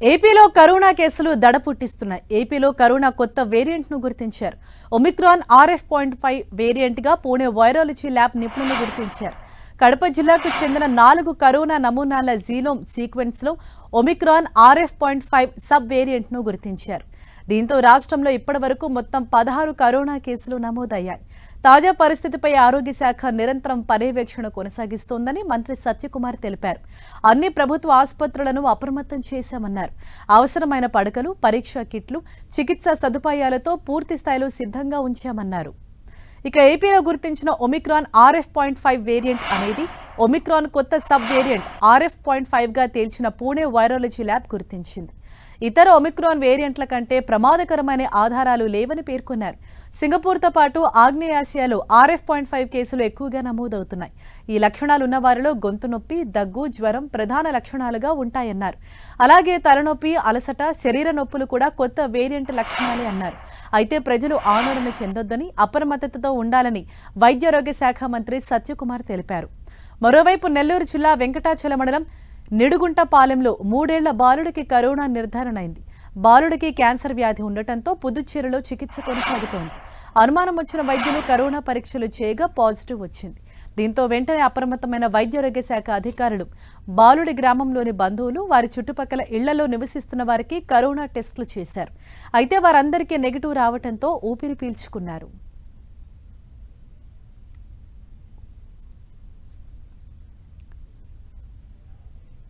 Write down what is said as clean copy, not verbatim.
ఏపీలో కరోనా కేసులు దడ పుట్టిస్తున్నాయి. ఏపీలో కరోనా కొత్త వేరియంట్ ను గుర్తించారు. ఒమిక్రాన్ RF.5 వేరియంట్ గా పూణే వైరాలజీ ల్యాబ్ నిపుణులు గుర్తించారు. కడప జిల్లాకు చెందిన 4 కరోనా నమూనాల జీనోమ్ సీక్వెన్స్ లో ఒమిక్రాన్ RF.5 సబ్ వేరియంట్ ను గుర్తించారు. దీంతో రాష్ట్రంలో ఇప్పటివరకు మొత్తం 16 కరోనా కేసులు నమోదయ్యాయి. తాజా పరిస్థితిపై ఆరోగ్య శాఖ నిరంతరం పర్యవేక్షణ కొనసాగిస్తోందని మంత్రి సత్యకుమార్ తెలిపారు. అన్ని ప్రభుత్వ ఆసుపత్రులను అప్రమత్తం చేశామన్నారు. అవసరమైన పడకలు, పరీక్షా కిట్లు, చికిత్సా సదుపాయాలతో పూర్తి స్థాయిలో సిద్ధంగా ఉంచామన్నారు. ఇక ఏపీలో గుర్తించిన ఒమిక్రాన్ RF.5 వేరియంట్ అనేది ఒమిక్రాన్ కొత్త సబ్ వేరియంట్ RF.5 గా తేల్చిన పూణే వైరాలజీ ల్యాబ్ గుర్తించింది. ఇతర ఒమిక్రాన్ వేరియంట్ల కంటే ప్రమాదకరమైన ఆధారాలు లేవని పేర్కొన్నారు. సింగపూర్తో పాటు ఆగ్నేయాసియాలో RF.5 కేసులు ఎక్కువగా నమోదవుతున్నాయి. ఈ లక్షణాలు ఉన్న వారిలో గొంతు నొప్పి, దగ్గు, జ్వరం ప్రధాన లక్షణాలుగా ఉంటాయన్నారు. అలాగే తలనొప్పి, అలసట, శరీర నొప్పులు కూడా కొత్త వేరియంట్ లక్షణాలే అన్నారు. అయితే ప్రజలు ఆందోళన చెందొద్దని, అప్రమత్తతతో ఉండాలని వైద్యారోగ్య శాఖ మంత్రి సత్యకుమార్ తెలిపారు. మరోవైపు నెల్లూరు జిల్లా వెంకటాచల మండలం నిడుగుంటపాలెంలో 3 ఏళ్ల బాలుడికి కరోనా నిర్ధారణ అయింది. బాలుడికి క్యాన్సర్ వ్యాధి ఉండటంతో పుదుచ్చేరిలో చికిత్స కొనసాగుతోంది. అనుమానం వచ్చిన వైద్యులు కరోనా పరీక్షలు చేయగా పాజిటివ్ వచ్చింది. దీంతో వెంటనే అప్రమత్తమైన వైద్యారోగ్య శాఖ అధికారులు బాలుడి గ్రామంలోని బంధువులు, వారి చుట్టుపక్కల ఇళ్లలో నివసిస్తున్న వారికి కరోనా టెస్టులు చేశారు. అయితే వారందరికీ నెగిటివ్ రావడంతో ఊపిరి పీల్చుకున్నారు.